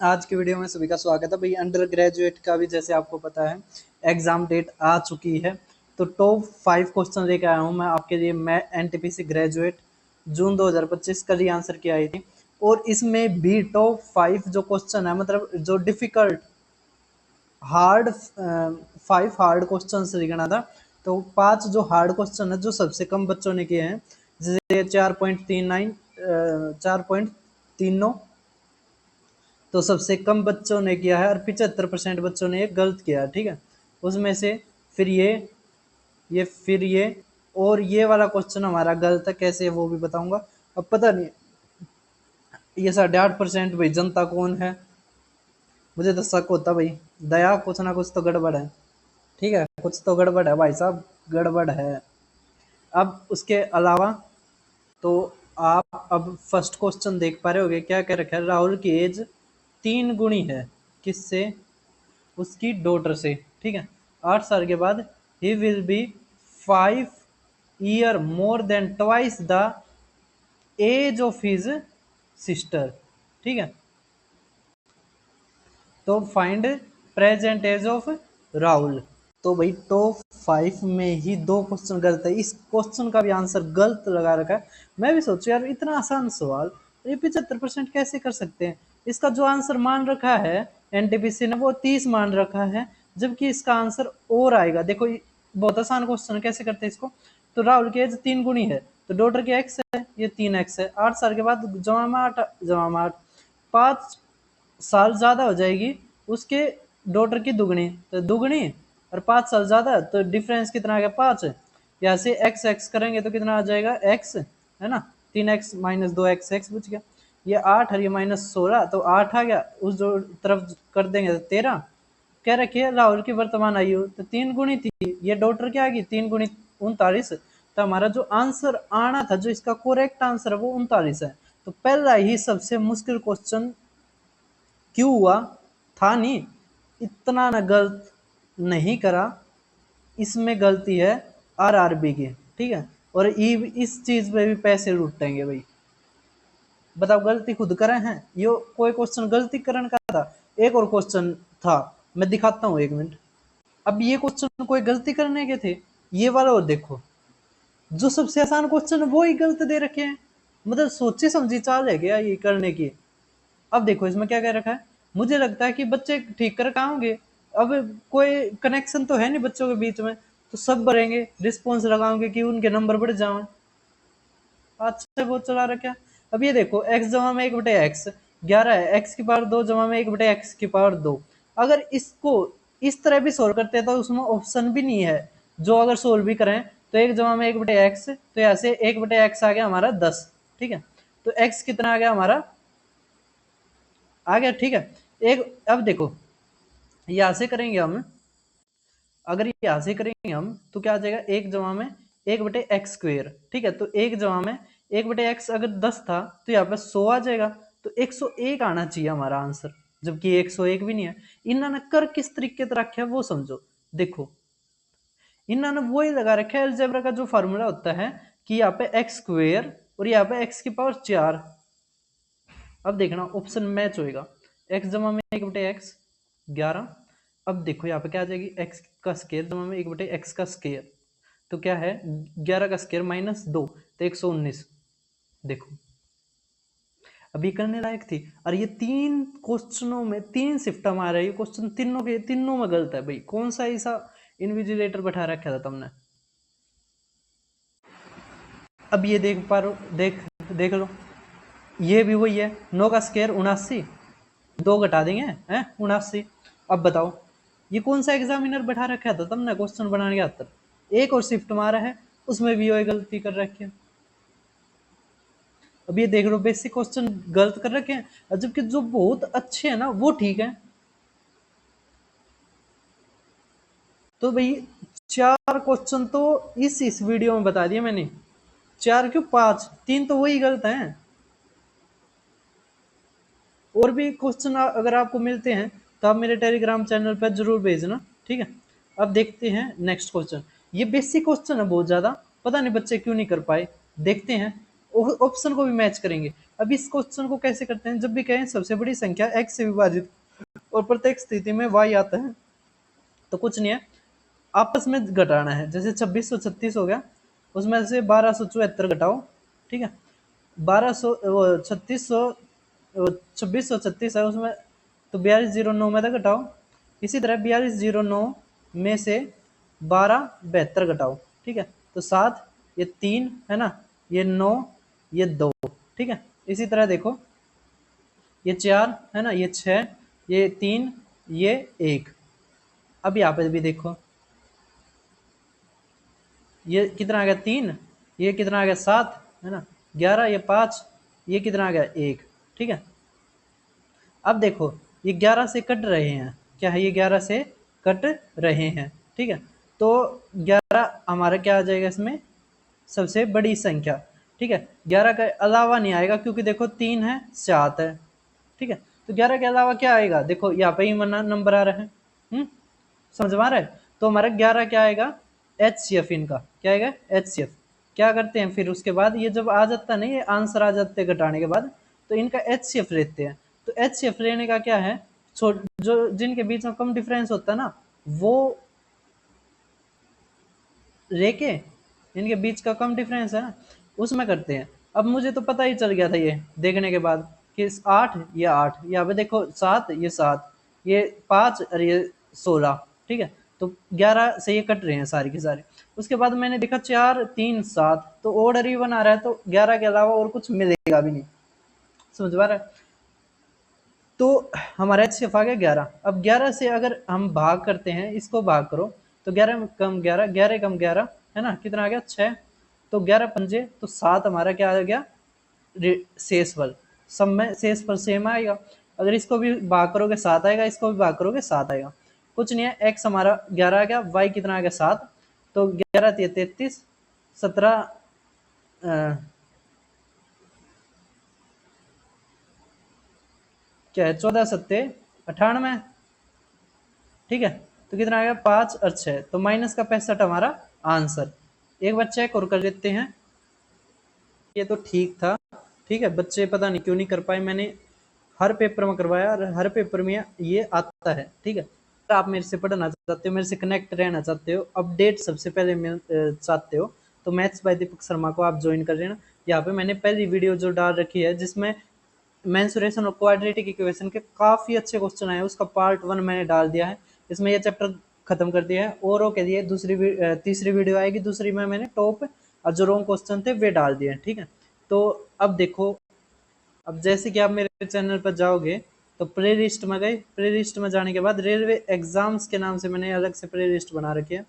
आज की वीडियो में सभी का स्वागत है भाई। अंडर ग्रेजुएट का भी जैसे आपको पता है एग्जाम डेट आ चुकी है, तो टॉप 5 क्वेश्चन लेकर आया हूँ मैं आपके लिए। मैं एनटीपीसी ग्रेजुएट जून 2025 का ही आंसर किया आई थी, और इसमें भी टॉप 5 जो क्वेश्चन है, मतलब जो डिफिकल्ट हार्ड 5 हार्ड क्वेश्चन लिखना था। तो 5 जो हार्ड क्वेश्चन है जो सबसे कम बच्चों ने किए हैं, जैसे 4.39 4.39, तो सबसे कम बच्चों ने किया है और 75% बच्चों ने ये गलत किया है। ठीक है, उसमें से फिर ये और ये वाला क्वेश्चन हमारा गलत है, कैसे है वो भी बताऊंगा। अब पता नहीं ये 8.5% भाई जनता कौन है, मुझे तो शक होता भाई। दया कुछ ना कुछ तो गड़बड़ है। ठीक है, कुछ तो गड़बड़ है भाई साहब, गड़बड़ है। अब उसके अलावा तो आप अब फर्स्ट क्वेश्चन देख पा रहे होगे, क्या कह रखा है, राहुल की एज 3 गुनी है किससे, उसकी डॉटर से। ठीक है, 8 साल के बाद ही will be 5 year more than twice the age of his sister. ठीक है, तो find present age of Rahul. तो भाई टॉप 5 में ही 2 क्वेश्चन गलत है, इस क्वेश्चन का भी आंसर गलत लगा रखा है। मैं भी सोचू यार इतना आसान सवाल ये 75% कैसे कर सकते हैं। इसका जो आंसर मान रखा है एनटीपीसी ने वो 30 मान रखा है, जबकि इसका आंसर और आएगा। देखो बहुत आसान क्वेश्चन, कैसे करते हैं इसको। तो राहुल की एज 3 गुनी है, तो डॉटर की एक्स है, ये 3x है। 8 साल के बाद जमा में 8 जमा में 8, 5 साल ज्यादा हो जाएगी उसके डॉटर की दुगनी, तो दुगनी और 5 साल ज्यादा, तो डिफरेंस कितना आ गया 5। यहाँ से एक्स एक्स करेंगे तो कितना आ जाएगा एक्स, है ना, 3x माइनस 2x, एक्स बच गया। ये 8 और ये -16, तो 8 आ गया, उस जो तरफ कर देंगे तो 13। कह रखी है राहुल की वर्तमान आयु तो 3 गुनी थी, ये डॉटर क्या आ गई 3 गुनी 39। तो हमारा जो आंसर आना था, जो इसका करेक्ट आंसर है वो 39 है। तो पहला ही सबसे मुश्किल क्वेश्चन क्यों हुआ था नहीं, इतना ना गलत नहीं करा। इसमें गलती है आरआरबी की। ठीक है, और इस चीज पे भी पैसे लुटेंगे भाई। बताओ गलती खुद करे हैं, यो कोई क्वेश्चन गलती करने का था। एक और क्वेश्चन था, मैं दिखाता हूँ 1 मिनट। अब ये क्वेश्चन कोई गलती करने के थे, ये वाला और देखो, जो सबसे आसान क्वेश्चन वो ही गलत दे रखे हैं। मतलब सोची समझी चाल है क्या ये करने की। अब देखो इसमें क्या कह रखा है, मुझे लगता है कि बच्चे ठीक कर कहाँ होंगे। अब कोई कनेक्शन तो है नहीं बच्चों के बीच में, तो सब भरेंगे, रिस्पॉन्स लगाओगे कि उनके नंबर बढ़ जाए। अच्छा वो चला रखा। अब ये देखो x जमा में 1/x 11 है, x की पावर 2 जमा में 1/x की पावर 2। अगर इसको इस तरह भी सोल्व करते हैं तो उसमें ऑप्शन भी नहीं है, जो अगर सोल्व भी करें तो 1 जमा में 1/x, तो यहाँ से 1/x आ गया हमारा 10। ठीक है, तो x कितना आ गया हमारा, आ गया। ठीक है, एक अब देखो यहां से करेंगे हम, अगर यहां से करेंगे हम तो क्या आ जाएगा 1 जमा में 1/x स्क्वेयर। ठीक है, तो 1 जमा में 1/x अगर 10 था तो यहाँ पे 100 आ जाएगा, तो 101 आना चाहिए हमारा आंसर, जबकि 101 भी नहीं है। इन्होंने कर किस तरीके से रखा है वो समझो। देखो इन्होंने वही लगा रखा है अलजेब्रा का जो फार्मूला होता है, कि यहाँ पे एक्स स्क्वेयर और यहाँ पे x की पावर 4। अब देखना ऑप्शन मैच होएगा, x जमा में 1/x 11। अब देखो यहाँ पे क्या आ जाएगी, x का स्केयर जमा में 1/x का स्केयर, तो क्या है 11 का स्केयर -2, तो 119। देखो अभी करने लायक थी, और ये 3 क्वेश्चनों में 3 शिफ्ट हमारा, ये क्वेश्चन तीनों के तीनों में गलत है भाई। कौन सा ऐसा इन्विजिलेटर बैठा रखा था तुमने। अब ये देख पा रहे, देख लो, ये भी वही है, 9 का स्केयर 79, 2 घटा देंगे हैं 79। अब बताओ ये कौन सा एग्जामिनर बैठा रखा था तुमने क्वेश्चन बनाने के हाथ। एक और शिफ्ट मारा है, उसमें भी वही गलती कर रखी है। अब ये देख लो बेसिक क्वेश्चन गलत कर रखे हैं, जबकि जो बहुत अच्छे हैं ना वो ठीक है। तो भाई 4 क्वेश्चन तो इस वीडियो में बता दिए मैंने, 4 क्यों 5, 3 तो वही गलत हैं। और भी क्वेश्चन अगर आपको मिलते हैं तो आप मेरे टेलीग्राम चैनल पर जरूर भेजना। ठीक है, अब देखते हैं नेक्स्ट क्वेश्चन। ये बेसिक क्वेश्चन है बहुत ज्यादा, पता नहीं बच्चे क्यों नहीं कर पाए। देखते हैं, ऑप्शन को भी मैच करेंगे। अब इस क्वेश्चन को कैसे करते हैं, जब भी कहें सबसे बड़ी संख्या x से विभाजित और प्रत्येक स्थिति में y आता है, तो कुछ नहीं है, आपस में घटाना है। जैसे 2636 हो गया, उसमें से 1274 घटाओ, ठीक है, 2636 है उसमें, तो 4209 में तक घटाओ। इसी तरह 4209 में से 1272 घटाओ, ठीक है, तो 7, ये 3 है ना, ये 9, ये 2, ठीक है। इसी तरह देखो, ये 4 है ना, ये 6, ये 3, ये 1। अब यहाँ पे भी देखो, ये कितना आ गया 3, ये कितना आ गया 7 है ना, 11, ये 5, ये कितना आ गया 1, ठीक है। अब देखो ये 11 से कट रहे हैं, क्या है, ये 11 से कट रहे हैं, ठीक है। तो 11 हमारा क्या आ जाएगा इसमें, सबसे बड़ी संख्या, ठीक है। 11 के अलावा नहीं आएगा, क्योंकि देखो 3 है 7 है, ठीक है। तो 11 के अलावा क्या आएगा, देखो यहाँ पे ही नंबर आ रहा है, समझ में आ रहा है। तो हमारा 11 क्या आएगा, HCF, इनका क्या आएगा, HCF। क्या करते हैं फिर उसके बाद, ये जब आ जाता है ना, ये आंसर आ जाते हैं घटाने के बाद, तो इनका HCF लेते हैं। तो HCF लेने का क्या है, जो जिनके बीच में कम डिफरेंस होता है ना, वो लेके, इनके बीच का कम डिफरेंस है ना, उसमें करते हैं। अब मुझे तो पता ही चल गया था ये देखने के बाद कि 8 ये 8, यहाँ पे देखो 7 ये 7, ये 5 और ये 16, ठीक है। तो 11 से ये कट रहे हैं सारे के सारे। उसके बाद मैंने देखा 4 3 7, तो ऑर्डर ही बना रहा है, तो 11 के अलावा और कुछ मिलेगा भी नहीं, समझ पा रहा है। तो हमारा HCF आ गया 11। अब 11 से अगर हम भाग करते हैं, इसको भाग करो, तो 11 कम 11, 11 कम 11 है ना, कितना आ गया 6, तो 11 पंजे तो 7 हमारा क्या आ गया, शेष फल, सब में शेष फल सेम आएगा। अगर इसको भी भाग करोगे 7 आएगा, इसको भी भाग करोगे 7 आएगा। कुछ नहीं है, x हमारा 11 आ गया, y कितना आ गया 7, तो 11 33, 17 क्या है, 14 सत्ते 98, ठीक है। तो कितना आ गया 5 और 6, तो माइनस का 65 हमारा आंसर। एक बार चेक और कर लेते हैं, ये तो ठीक था, ठीक है। बच्चे पता नहीं क्यों नहीं कर पाए, मैंने हर पेपर में करवाया और हर पेपर में ये आता है, ठीक है। अगर आप मेरे से पढ़ना चाहते हो, मेरे से कनेक्ट रहना चाहते हो, अपडेट सबसे पहले चाहते हो, तो मैथ्स बाय दीपक शर्मा को आप ज्वाइन कर लेना। यहाँ पे मैंने पहली वीडियो जो डाल रखी है, जिसमें मेंसुरेशन और क्वाड्रेटिक इक्वेशन के काफी अच्छे क्वेश्चन आए, उसका पार्ट 1 मैंने डाल दिया है। इसमें ये चैप्टर खत्म कर दिया है, और के लिए तीसरी वीडियो आएगी, दूसरी में मैंने टॉप और जो रॉन्ग क्वेश्चन थे वे डाल दिए हैं, ठीक है। तो अब देखो, अब जैसे कि आप मेरे चैनल पर जाओगे, तो प्ले लिस्ट में गए, प्ले लिस्ट में जाने के बाद रेलवे एग्जाम्स के नाम से मैंने अलग से प्ले लिस्ट बना रखी है,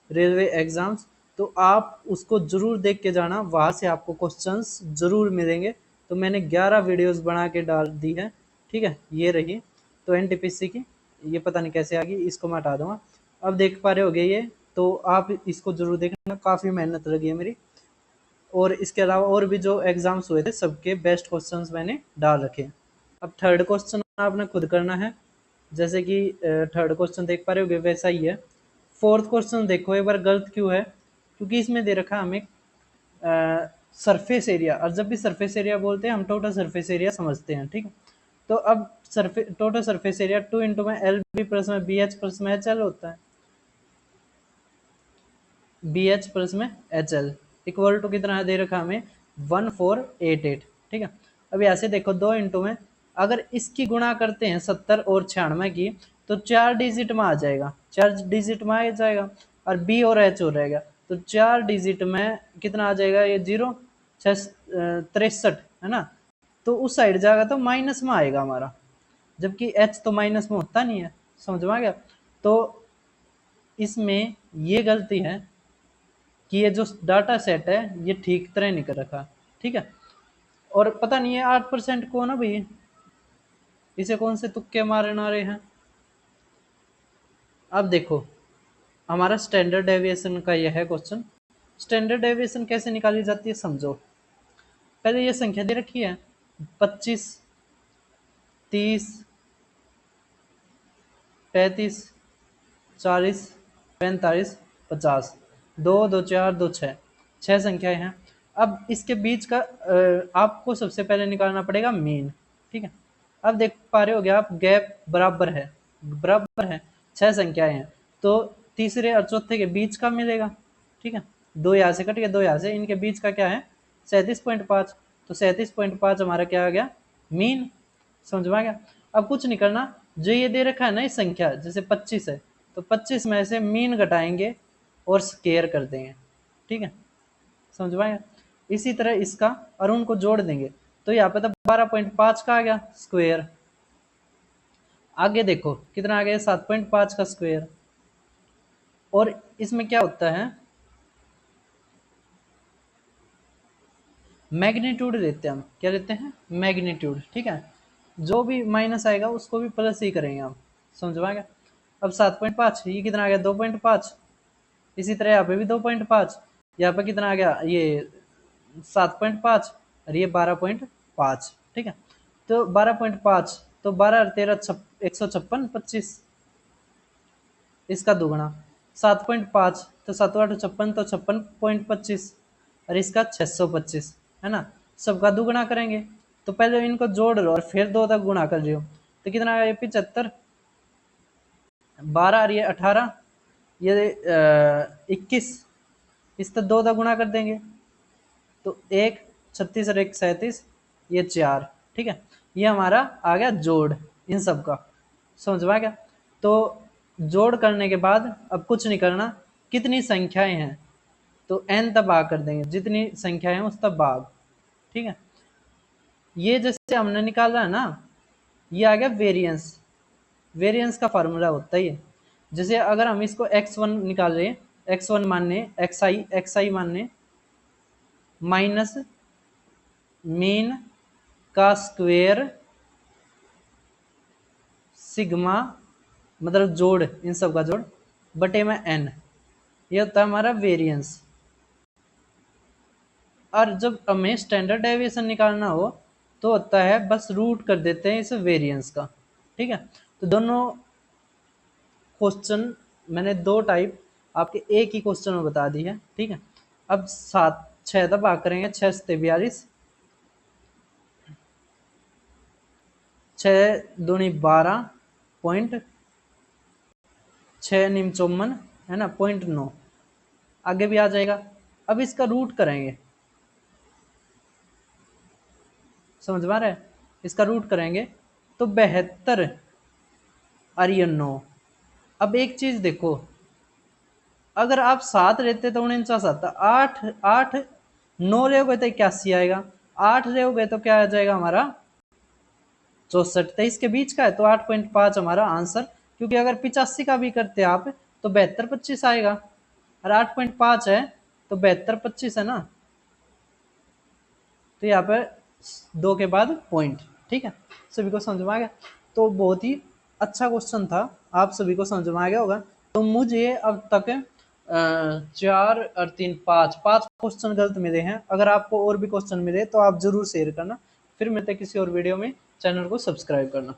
रेलवे एग्जाम्स। तो आप उसको जरूर देख के जाना, वहां से आपको क्वेश्चंस जरूर मिलेंगे। तो मैंने 11 वीडियोस बना के डाल दी है, ठीक है, ये रही। तो एनटीपीसी की ये पता नहीं कैसे आ गई, इसको मैं हटा दूंगा। अब देख पा रहे होगे ये, तो आप इसको जरूर देखना, काफी मेहनत लगी है मेरी। और इसके अलावा और भी जो एग्जाम्स हुए थे, सबके बेस्ट क्वेश्चंस मैंने डाल रखे हैं। अब थर्ड क्वेश्चन आपने खुद करना है, जैसे कि थर्ड क्वेश्चन देख पा रहे होगे वैसा ही है। फोर्थ क्वेश्चन देखो एक बार, गलत क्यों है, क्योंकि इसमें दे रखा हमें सरफेस एरिया, और जब भी सरफेस एरिया बोलते हैं हम टोटल सरफेस एरिया समझते हैं, ठीक है। तो अब टोटल सरफेस एरिया 2 इंटू में एल बी प्लस में बी एच प्लस में एच एल होता है, बी एच प्लस में एच एल इक्वल टू कितना दे रखा हमें 1488, ठीक है। अब ऐसे देखो 2 इंटू में, अगर इसकी गुणा करते हैं 70 और 96 की, तो 4 डिजिट में आ जाएगा, 4 डिजिट में आ जाएगा, और बी और एच हो रहेगा, तो 4 डिजिट में कितना आ जाएगा, ये 0 63 है ना। तो उस साइड जाएगा तो माइनस में आएगा हमारा, जबकि एच तो माइनस में होता नहीं है, समझ में आ गया। तो इसमें ये गलती है कि ये जो डाटा सेट है ये ठीक तरह नहीं कर रखा, ठीक है। और पता नहीं है 8% कौन है भाई, इसे कौन से तुक्के मारना रहे हैं। अब देखो हमारा स्टैंडर्ड डेविएशन का यह है क्वेश्चन। स्टैंडर्ड डेविएशन कैसे निकाली जाती है समझो। पहले ये संख्या दे रखी है 25 30 35 40 45 50, 2 2 4 2 6, 6 संख्याएं हैं। अब इसके बीच का आपको सबसे पहले निकालना पड़ेगा मीन। ठीक है, अब देख पा रहे हो गया आप, गैप बराबर है, बराबर है, 6 संख्याएं हैं, तो तीसरे और चौथे के बीच का मिलेगा। ठीक है, 2 यहाँ से कट गए, 2 यहाँ से, इनके बीच का क्या है 37.5, तो 37.5 हमारा क्या आ गया मीन। समझ में आ गया। अब कुछ नहीं करना, जो ये दे रखा है ना इस संख्या, जैसे 25 है तो 25 में से मीन घटाएंगे और स्केयर कर देंगे। ठीक है, समझ में आया। इसी तरह इसका और उनको जोड़ देंगे, तो यहाँ पे तो 12.5 का आ गया स्क्वायर। आगे देखो कितना आ गया 7.5 का स्क्वायर। और इसमें क्या होता है, मैग्नीट्यूड देते हैं हम, क्या देते हैं मैग्नीट्यूड। ठीक है, जो भी माइनस आएगा उसको भी प्लस ही करेंगे हम। समझ में आ गया। अब 7.5 ये कितना आ गया 2.5, इसी तरह यहाँ पे भी 2.5, यहाँ पे कितना आ गया ये 7.5 और ये 12.5। ठीक है, तो 12.5 तो 12 और 13 156, 25 इसका दुगना, 7.5 तो 7 8 56 तो 56.25 और इसका 625 है ना। सबका दुगना करेंगे, तो पहले इनको जोड़ लो और फिर 2 तक गुणा कर लियो, तो कितना आया 75, 12 और ये 18, ये 21, इस तक 2 तक गुणा कर देंगे, तो 1 36 और 1 37, ये 4। ठीक है, ये हमारा आ गया जोड़ इन सब का। समझ में आ गया। तो जोड़ करने के बाद अब कुछ नहीं करना, कितनी संख्याएं हैं तो n तक भाग कर देंगे, जितनी संख्याएं हैं उस तक भाग। ठीक है, ये जैसे हमने निकाला है ना, ये आ गया वेरिएंस। वेरिएंस का फार्मूला होता है, जैसे अगर हम इसको x1 निकाल रहे हैं, x1 मानने xi मानने माइनस मीन का स्क्वायर सिग्मा, मतलब जोड़ इन सब का जोड़ बटे में n, ये होता है हमारा वेरिएंस। और जब हमें स्टैंडर्ड डेविएशन निकालना हो तो होता है बस रूट कर देते हैं इस वेरिएंस का। ठीक है, तो दोनों क्वेश्चन मैंने 2 टाइप आपके एक ही क्वेश्चन में बता दी है। ठीक है, अब 6 तक भाग करेंगे, 6 से 42, 6 दूनी 12 पॉइंट 6 निम 54 है ना, 0.9 आगे भी आ जाएगा। अब इसका रूट करेंगे, समझ में आ रहा है, इसका रूट करेंगे तो 72 और ये 9। अब एक चीज देखो, अगर आप 7 लेते तो 49 आता, 8 8 9 रहोगे तो 81 आएगा, 8 रहोगे तो क्या आ जाएगा हमारा 64, तो इसके बीच का है तो 8.5 हमारा आंसर। क्योंकि अगर 85 का भी करते आप तो 72 25 आएगा, और 8.5 है तो 72 25 है ना, तो यहाँ पे 2 के बाद पॉइंट। ठीक है, सभी को समझ में आ गया। तो बहुत ही अच्छा क्वेश्चन था, आप सभी को समझ में आ गया होगा। तो मुझे अब तक 4 और 3 5 क्वेश्चन गलत मिले हैं। अगर आपको और भी क्वेश्चन मिले तो आप जरूर शेयर करना। फिर मिलते हैं किसी और वीडियो में, चैनल को सब्सक्राइब करना।